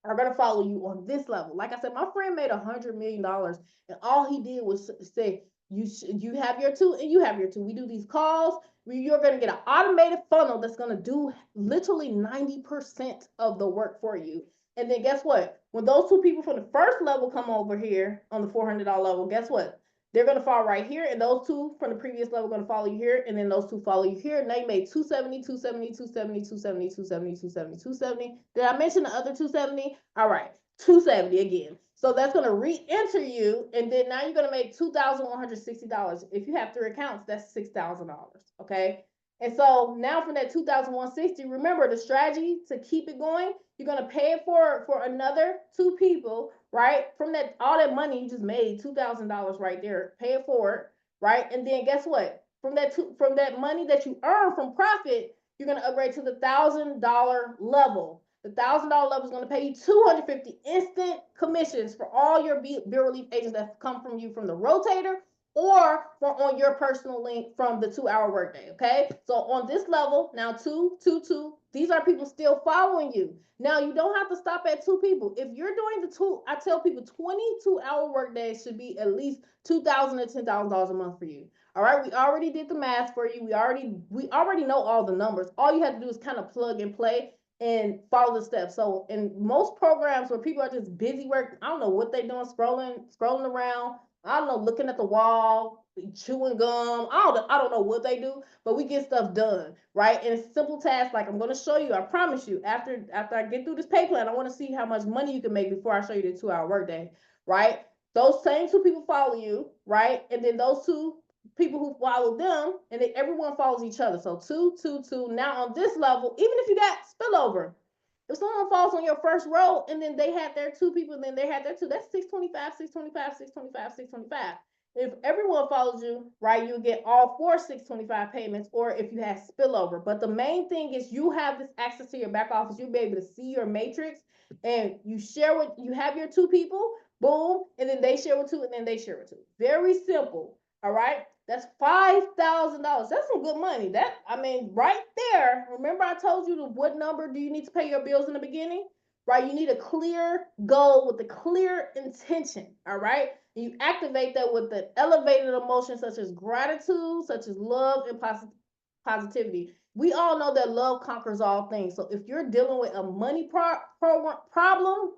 are going to follow you on this level. Like I said, my friend made $100 million, and all he did was say, you have your 2 and you have your 2. We do these calls. You're going to get an automated funnel that's going to do literally 90% of the work for you. And then guess what? When those 2 people from the first level come over here on the $400 level, guess what? They're going to fall right here, and those 2 from the previous level are going to follow you here, and then those 2 follow you here. Now you made 270, 270, 270, 270, 270, 270, 270. Did I mention the other 270? All right, 270 again. So that's going to re-enter you, and then now you're going to make $2,160. If you have 3 accounts, that's $6,000, okay? And so now from that 2,160, remember the strategy to keep it going, you're going to pay it for another 2 people, right? From that, all that money you just made, $2,000 right there, pay it forward, right? And then guess what? From that money that you earn from profit, you're going to upgrade to the $1,000 level. The $1,000 level is going to pay you 250 instant commissions for all your Bill Relief agents that come from you from the rotator or on your personal link from the 2-hour workday, okay? So on this level, now 2, 2, 2, these are people still following you. Now, you don't have to stop at 2 people. If you're doing the 2, I tell people 22-hour workdays should be at least $2,000 to $10,000 a month for you. All right, we already did the math for you. We already know all the numbers. All you have to do is kind of plug and play and follow the steps. So in most programs where people are just busy working, I don't know what they're doing, scrolling around, I don't know, looking at the wall, chewing gum. I don't know what they do, but we get stuff done, right? And it's simple tasks like I'm going to show you. I promise you, after I get through this pay plan, I want to see how much money you can make before I show you the 2-hour workday, right? Those same two people follow you, right? And then those two people who follow them, and then everyone follows each other. So 2, 2, 2. Now on this level, even if you got spillover, if someone falls on your first row and then they had their two people, and then they had their two, that's 625, 625, 625, 625. If everyone follows you, right, you get all 4 625 payments, or if you have spillover. But the main thing is you have this access to your back office. You'll be able to see your matrix, and you share with, you have your two people, boom, and then they share with two, and then they share with two. Very simple. All right. That's $5,000. That's some good money. That, I mean, right there. Remember, I told you what number do you need to pay your bills in the beginning? Right? You need a clear goal with a clear intention. All right. And you activate that with the elevated emotions such as gratitude, such as love and positivity. We all know that love conquers all things. So if you're dealing with a money problem,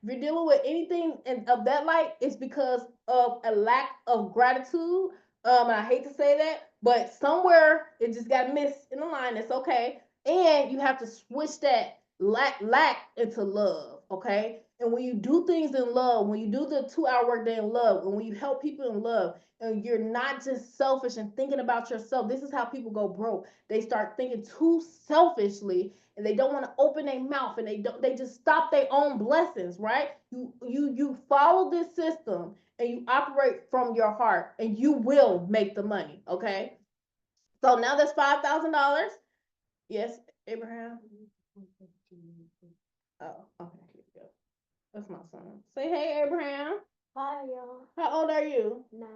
if you're dealing with anything of that light, it's because of a lack of gratitude. And I hate to say that, but somewhere it just got missed in the line. It's okay. And you have to switch that lack into love, okay? And when you do things in love, when you do the 2-hour workday in love, and when you help people in love, and you're not just selfish and thinking about yourself, this is how people go broke. They start thinking too selfishly, and they don't want to open their mouth, and they just stop their own blessings, right? You follow this system and you operate from your heart, and you will make the money, okay? So now that's $5,000. Yes, Abraham? Oh, okay, here we go. That's my son. Say hey, Abraham. Hi, y'all. How old are you? 9.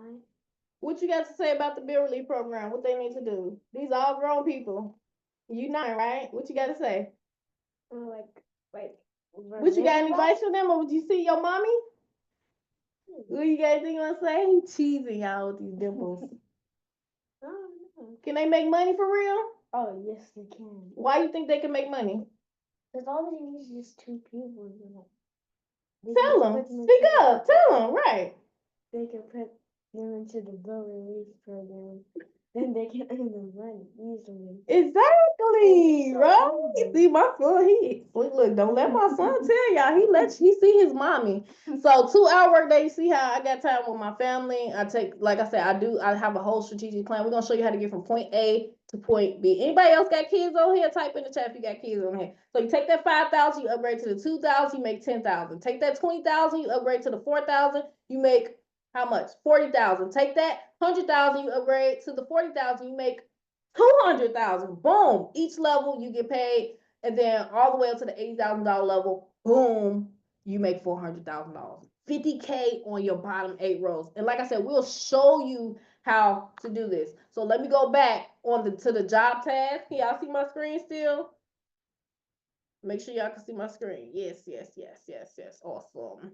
What you got to say about the bill relief program? What they need to do? These are all grown people. You 9, right? What you got to say? Like. What you got any advice for them, or would you see your mommy? What you got anything you want to say? He cheesing y'all with these dimples. No. Can they make money for real? Oh, yes, they can. Why you think they can make money? Because all they need is just 2 people. Tell them. Speak up. Tell them. Right. They can put them into the bill relief program. Then they can earn the money easily. Exactly, right? See, my son, look, don't let my son tell y'all. He see his mommy. So 2-hour workday, you see how I got time with my family. I take, like I said, I have a whole strategic plan. We're gonna show you how to get from point A to point B. Anybody else got kids on here? Type in the chat if you got kids on here. So you take that 5,000, you upgrade to the 2,000, you make 10,000. Take that 20,000, you upgrade to the 4,000, you make how much? 40,000. Take that 100,000, you upgrade to the 40,000, you make 200,000. Boom. Each level you get paid, and then all the way up to the $80,000 level. Boom. You make $400,000. 50K on your bottom 8 rows. And like I said, we'll show you how to do this. So let me go back to the job task. Can y'all see my screen still? Make sure y'all can see my screen. Yes. Awesome.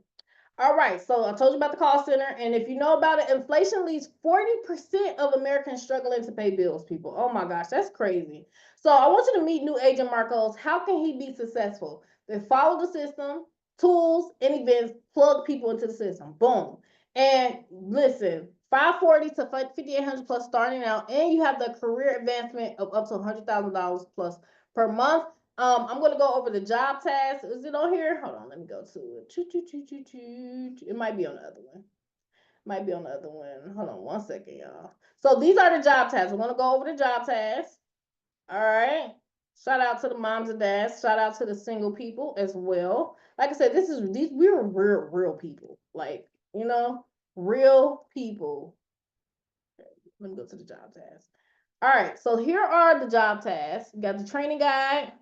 All right, so I told you about the call center, and if you know about it, inflation leaves 40% of Americans struggling to pay bills, people. Oh my gosh, that's crazy. So I want you to meet new agent Marcos. How can he be successful? They follow the system, tools, and events, plug people into the system. Boom. And listen, 540 to 5,800 plus starting out, and you have the career advancement of up to $100,000 plus per month. I'm gonna go over the job task. Is it on here? Hold on, let me go to it. It might be on the other one. Hold on 1 second, y'all. So these are the job tasks. I want to go over the job tasks. All right. Shout out to the moms and dads. Shout out to the single people as well. Like I said, we're real people. Like, real people. Okay, let me go to the job tasks. All right. So here are the job tasks. You got the training guide.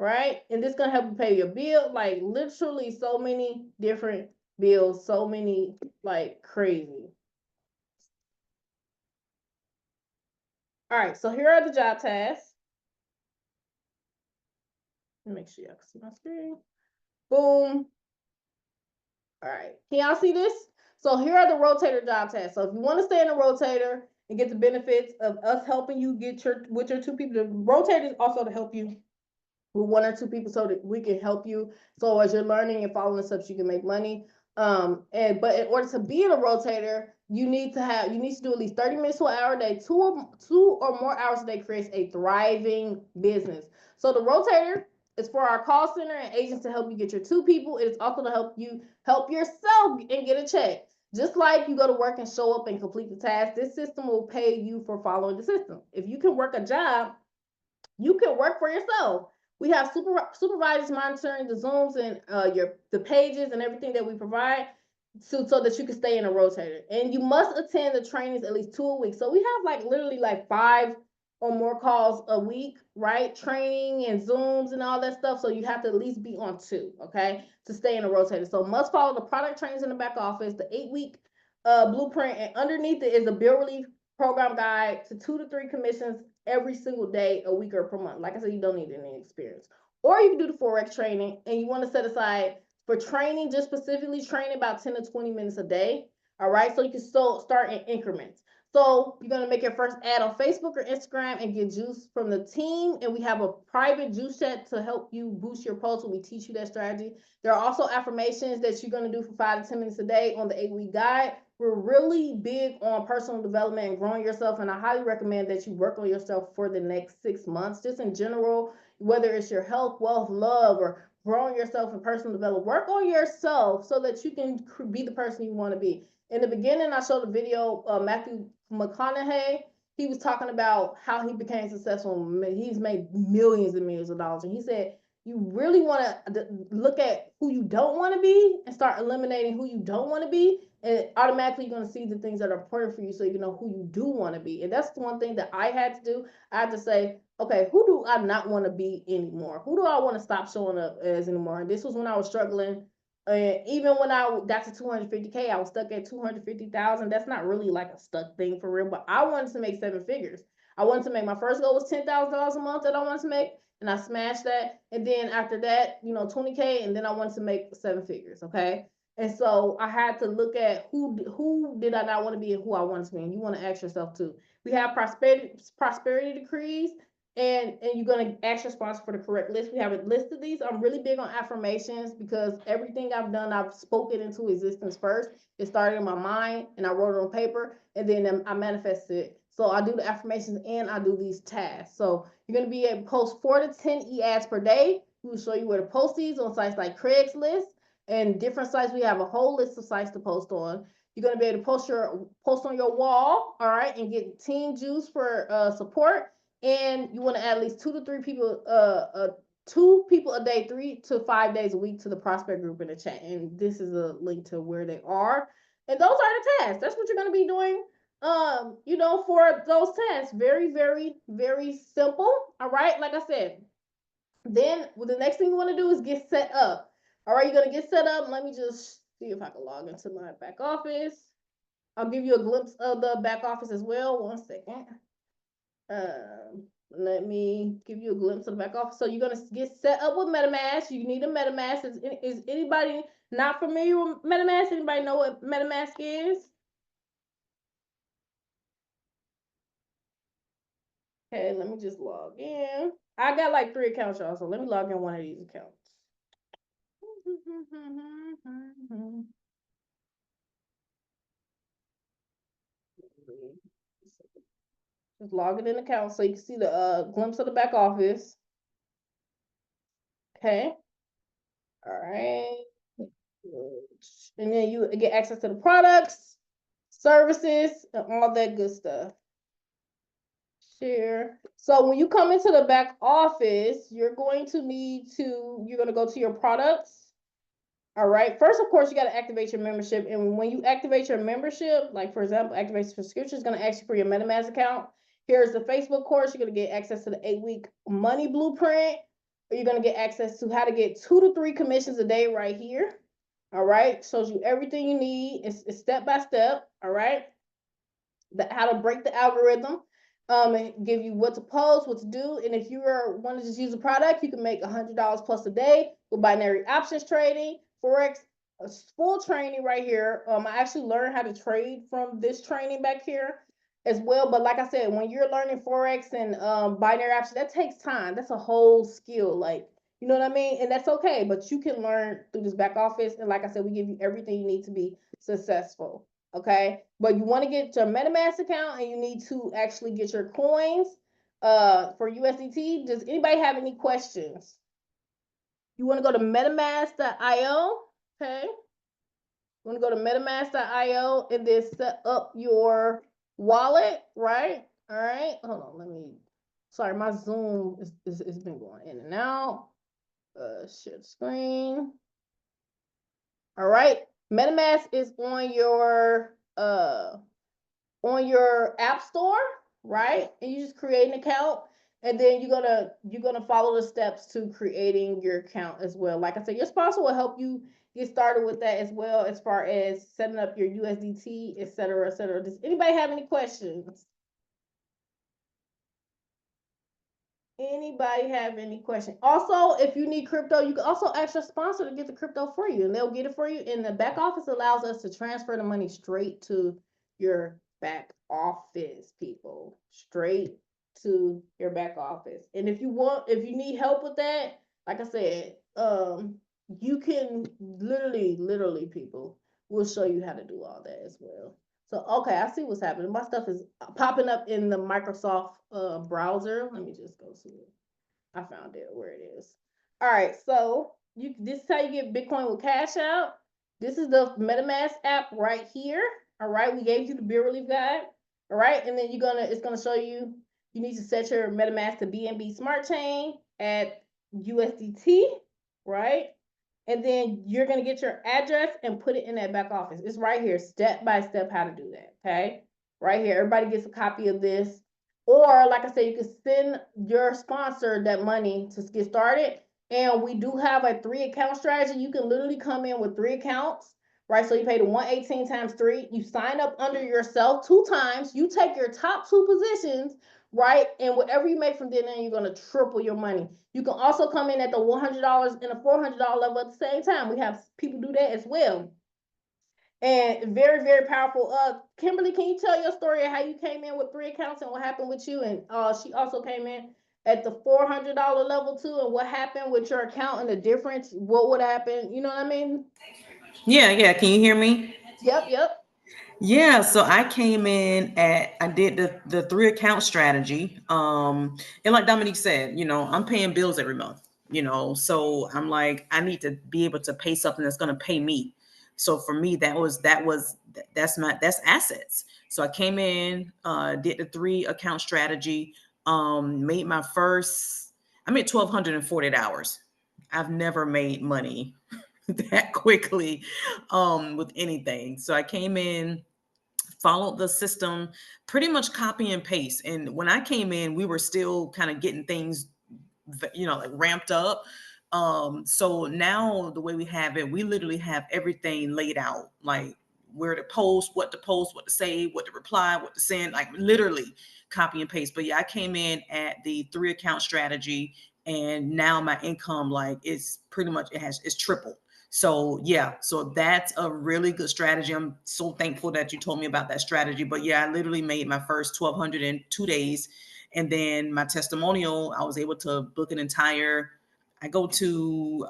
Right? And this gonna help you pay your bill, like literally so many different bills, so many, like, crazy. All right, so here are the job tasks. Make sure y'all can see my screen. Boom. All right, can y'all see this? So here are the rotator job tasks. So if you want to stay in a rotator and get the benefits of us helping you get with your 2 people, the rotator is also to help you with 1 or 2 people so that we can help you. So as you're learning and following the steps, you can make money. But in order to be in a rotator, you need to do at least 30 minutes to an hour a day. 2 or more hours a day creates a thriving business. So the rotator It's for our call center and agents to help you get your 2 people. It is also to help you help yourself and get a check. Just like you go to work and show up and complete the task, this system will pay you for following the system. If you can work a job, you can work for yourself. We have supervisors monitoring the Zooms and the pages and everything that we provide so that you can stay in a rotator. And you must attend the trainings at least 2 a week. So we have like literally like 5 or more calls a week, right? Training and Zooms and all that stuff. So you have to at least be on 2, okay, to stay in a rotator. So must follow the product trainings in the back office, the 8-week blueprint, and underneath it is a bill relief program guide to 2 to 3 commissions every single day, a week, or per month. Like I said, you don't need any experience. Or you can do the Forex training, and you want to set aside for training, just specifically training about 10 to 20 minutes a day. All right, so you can still start in increments. So you're going to make your first ad on Facebook or Instagram and get juice from the team. And we have a private juice chat to help you boost your posts when we teach you that strategy. There are also affirmations that you're going to do for 5 to 10 minutes a day on the 8-week guide. We're really big on personal development and growing yourself. And I highly recommend that you work on yourself for the next 6 months, just in general, whether it's your health, wealth, love, or growing yourself in personal development. Work on yourself so that you can be the person you want to be. In the beginning, I showed a video, Matthew McConaughey. He was talking about how he became successful. He's made millions and millions of dollars. And he said, you really want to look at who you don't want to be and start eliminating who you don't want to be. And automatically you're going to see the things that are important for you so you know who you do want to be. And that's the one thing that I had to do. I had to say, okay, who do I not want to be anymore? Who do I want to stop showing up as anymore? And this was when I was struggling. And even when I got to 250K, I was stuck at 250,000. That's not really like a stuck thing for real, but I wanted to make 7 figures. I wanted to make, my first goal was $10,000 a month that I wanted to make, and I smashed that. And then after that, 20K, and then I wanted to make 7 figures, okay? And so I had to look at who did I not want to be and who I wanted to be. And you want to ask yourself too. We have prosperity decrees. And you're going to ask your sponsor for the correct list. We have a list of these. I'm really big on affirmations because everything I've done, I've spoken into existence first. It started in my mind and I wrote it on paper and then I manifested it. So I do the affirmations and I do these tasks. So you're going to be able to post 4 to 10 e-ads per day. We will show you where to post these on sites like Craigslist and different sites. We have a whole list of sites to post on. You're going to be able to post on your wall, all right, and get team juice for support. And you want to add at least 2 to 3 people, 2 people a day, 3 to 5 days a week to the prospect group in the chat. And this is a link to where they are. And those are the tasks. That's what you're going to be doing, for those tasks. Very, very, very simple. All right. Like I said, then the next thing you want to do is get set up. All right. You're going to get set up. Let me just see if I can log into my back office. I'll give you a glimpse of the back office as well. 1 second. Let me give you a glimpse of the back office. So you're going to get set up with MetaMask. You need a MetaMask. Is anybody not familiar with MetaMask? Anybody know what MetaMask is? Okay, let me just log in. I got like 3 accounts, y'all. So let me log in one of these accounts. Just log it in the account so you can see the glimpse of the back office. Okay. All right. And then you get access to the products, services, and all that good stuff. Share. So when you come into the back office, you're going to go to your products. All right. First, of course, you got to activate your membership. And when you activate your membership, like for example, activate subscription, is going to ask you for your MetaMask account. Here's the Facebook course. You're going to get access to the 8-week money blueprint. Or you're going to get access to how to get 2 to 3 commissions a day right here. All right. Shows you everything you need. It's step by step. All right. How to break the algorithm. And give you what to post, what to do. And if you want to just use a product, you can make $100 plus a day with binary options trading, Forex, full training right here. I actually learned how to trade from this training back here as well. But like I said, when you're learning Forex and binary options, that takes time. That's a whole skill. Like, you know what I mean? And that's okay. But you can learn through this back office. And like I said, we give you everything you need to be successful. Okay, but you want to get your MetaMask account and you need to actually get your coins for USDT. Does anybody have any questions? You want to go to metamask.io, okay? You want to go to metamask.io and then set up your wallet, right? All right, hold on, sorry, my Zoom is been going in and out. Share screen. All right, MetaMask is on your app store, right? And you just create an account, and then you're gonna follow the steps to creating your account as well. Like I said, your sponsor will help you get started with that as well, as far as setting up your USDT, et cetera, et cetera. Does anybody have any questions? Anybody have any questions? Also, if you need crypto, you can also ask your sponsor to get the crypto for you, and they'll get it for you. And the back office allows us to transfer the money straight to your back office, people. Straight to your back office. And if you need help with that, like I said, you can literally, people, we'll show you how to do all that as well. So, okay, I see what's happening. My stuff is popping up in the Microsoft browser. Let me just go to it. I found it where it is. All right, so this is how you get Bitcoin with Cash Out. This is the MetaMask app right here. All right, we gave you the bill relief guide. All right, and then it's gonna show you need to set your MetaMask to BNB Smart Chain at USDT, right? And then you're going to get your address and put it in that back office. It's right here, step by step, how to do that. Okay. Right here. Everybody gets a copy of this. Or like I said, you can send your sponsor that money to get started. And we do have a 3-account strategy. You can literally come in with 3 accounts, right? So you pay the 118 times 3. You sign up under yourself 2 times. You take your top 2 positions, right? And whatever you make from then on, you're going to triple your money. You can also come in at the $100 and a $400 level at the same time. We have people do that as well. And very, very powerful. Kimberly, can you tell your story of how you came in with 3 accounts and what happened with you? And she also came in at the $400 level too, and what happened with your account and the difference, what would happen? You know what I mean? Yeah. Can you hear me? Yep. Yeah, so I did the 3-account strategy. And like Dominique said, I'm paying bills every month, so I'm like, I need to be able to pay something that's going to pay me. So for me, that's assets. So I came in, did the 3-account strategy, made my first, I made 1,248 hours. I've never made money that quickly with anything. So I came in, followed the system, pretty much copy and paste. And when I came in, we were still kind of getting things, like ramped up. So now the way we have it, we literally have everything laid out, like where to post, what to say, what to reply, what to send, like literally copy and paste. But yeah, I came in at the 3-account strategy, and now my income, like, is pretty much, it's tripled. So yeah, so that's a really good strategy. I'm so thankful that you told me about that strategy. But yeah, I literally made my first 1,200 in 2 days. And then my testimonial, I was able to book I go to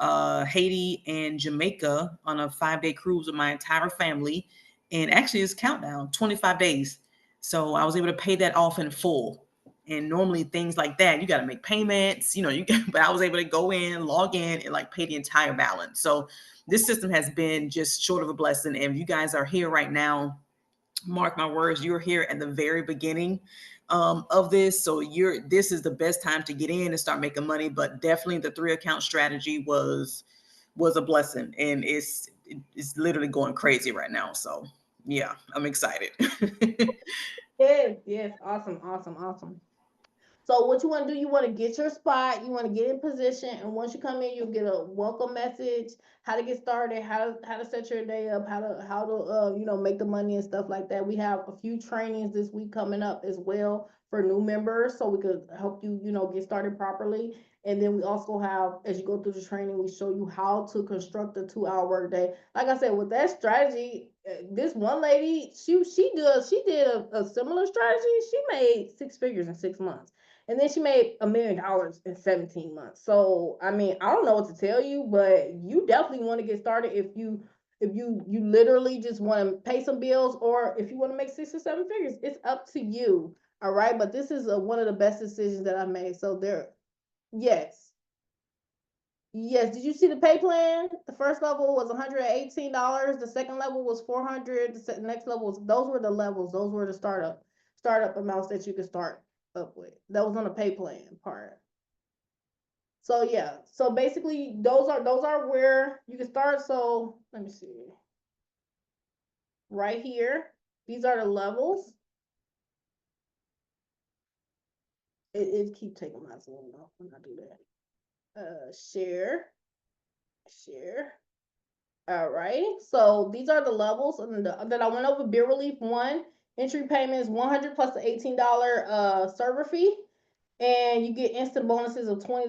Haiti and Jamaica on a 5-day cruise with my entire family. And actually it's countdown, 25 days. So I was able to pay that off in full. And normally things like that, you got to make payments, but I was able to go in, log in, and like pay the entire balance. So this system has been just short of a blessing. And you guys are here right now, mark my words, you're here at the very beginning of this. So this is the best time to get in and start making money. But definitely the 3-account strategy was a blessing, and it's literally going crazy right now. So yeah, I'm excited. Yes. Awesome. So what you want to do, you want to get your spot, you want to get in position, and once you come in, you'll get a welcome message, how to get started, how to set your day up, how to make the money and stuff like that. We have a few trainings this week coming up as well for new members, so we could help you, get started properly. And then we also have, as you go through the training, we show you how to construct a 2-hour workday. Like I said, with that strategy, this one lady, she did a similar strategy. She made 6 figures in 6 months. And then she made $1 million in 17 months. So, I mean, I don't know what to tell you, but you definitely want to get started if you literally just want to pay some bills, or if you want to make 6 or 7 figures. It's up to you. All right. But this is one of the best decisions that I made. So yes. Yes, did you see the pay plan? The first level was $118. The second level was 400. The next level was, those were the levels. Those were the startup amounts that you could start up with. That was on the pay plan part. So yeah, so basically those are where you can start. So let me see. Right here, these are the levels. It keep taking my zoom off when I do that. Share. All right, so these are the levels, and that I went over. Bill Relief 1, entry payment is 100 plus the $18 server fee, and you get instant bonuses of $20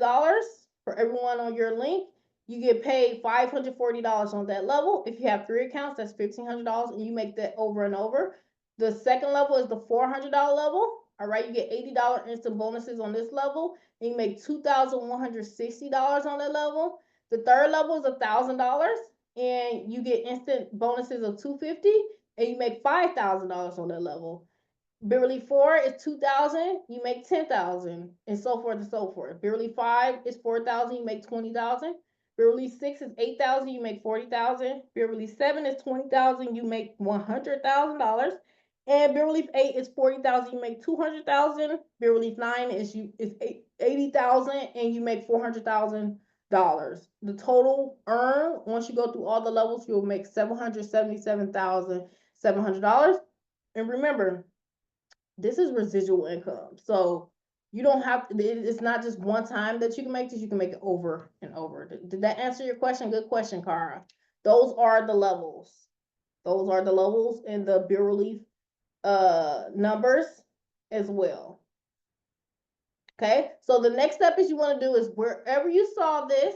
for everyone on your link. You get paid $540 on that level. If you have 3 accounts, that's $1,500, and you make that over and over. The second level is the $400 level. All right, you get $80 instant bonuses on this level, and you make $2,160 on that level. The third level is $1,000, and you get instant bonuses of $250, and you make $5,000 on that level. Bill Relief 4 is $2,000, you make $10,000, and so forth and so forth. Bill Relief 5 is $4,000, you make $20,000. Bill Relief 6 is $8,000, you make $40,000. Bill Relief 7 is $20,000, you make $100,000. And Bill Relief 8 is $40,000, you make $200,000. Bill Relief 9 is $80,000, and you make $400,000. The total earn, once you go through all the levels, you'll make $777,700. And remember, this is residual income. So you don't have to, it's not just one time that you can make this, you can make it over and over. Did that answer your question? Good question, Cara. Those are the levels. Those are the levels in the Bill Relief numbers as well. Okay, so the next step is you want to do is wherever you saw this,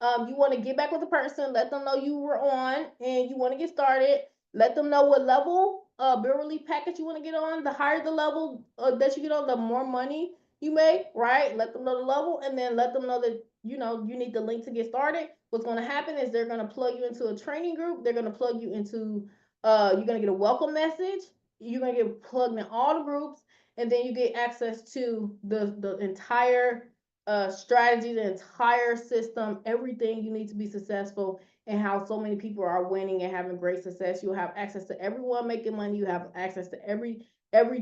you want to get back with the person, let them know you were on and you want to get started. Let them know what level Bill Relief package you want to get on. The higher the level that you get on, the more money you make, right? Let them know the level, and then let them know that you need the link to get started. What's going to happen is they're going to plug you into a training group. They're going to plug you into you're going to get a welcome message. You're going to get plugged in all the groups, and then you get access to the entire strategy, the entire system, everything you need to be successful, and how so many people are winning and having great success. You'll have access to everyone making money. You have access to every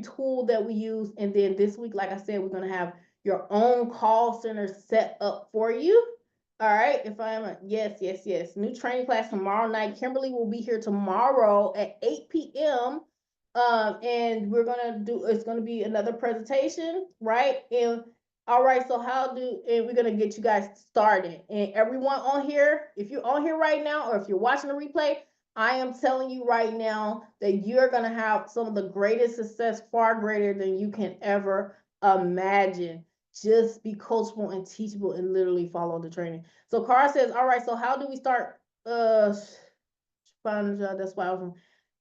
tool that we use. And then this week, like I said, we're going to have your own call center set up for you. All right. If I am yes. New training class tomorrow night. Kimberly will be here tomorrow at 8 p.m. And we're gonna it's gonna be another presentation, right? And all right, so and we're gonna get you guys started. And everyone on here, if you're on here right now, or if you're watching the replay, I am telling you right now that you're gonna have some of the greatest success, far greater than you can ever imagine. Just be coachable and teachable and literally follow the training. So Cara says, all right, so how do we start that's why I was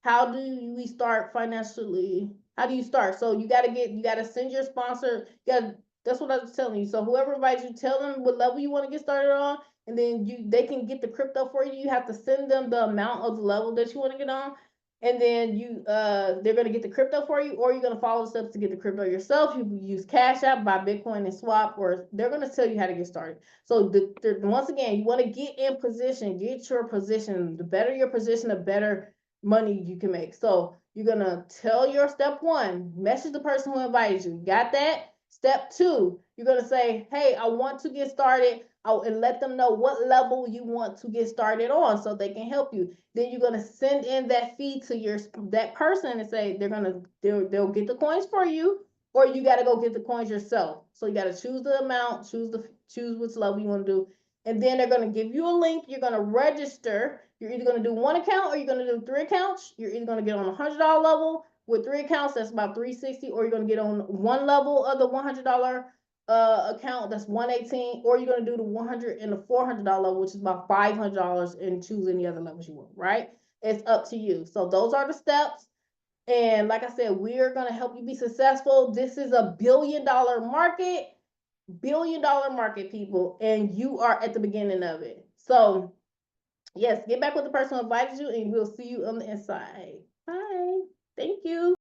how do we start financially? How do you start? So you gotta send your sponsor, that's what I was telling you. So whoever invites you, tell them what level you want to get started on, and then they can get the crypto for you. You have to send them the amount of the level that you want to get on, and then they're gonna get the crypto for you, or you're gonna follow the steps to get the crypto yourself. You use Cash App, buy Bitcoin and swap, or they're gonna tell you how to get started. So once again, you want to get in position, get your position. The better your position, the better money you can make. So you're gonna tell your step 1, message the person who invited you. Got that? Step 2, you're gonna say, hey, I want to get started, and let them know what level you want to get started on so they can help you. Then you're gonna send in that fee to that person and say they'll get the coins for you, or you got to go get the coins yourself. So you got to choose the amount, choose which level you want to do, and then they're going to give you a link. You're going to register. You're either going to do 1 account or you're going to do 3 accounts. You're either going to get on a $100 level with 3 accounts, that's about $360, or you're going to get on one level of the $100 account, that's $118, or you're going to do the $100 and the $400 level, which is about $500, and choose any other levels you want, right? It's up to you. So those are the steps. And like I said, we are going to help you be successful. This is a $1 billion market, people, and you are at the beginning of it. So yes, get back with the person who invited you, and we'll see you on the inside. Bye. Thank you.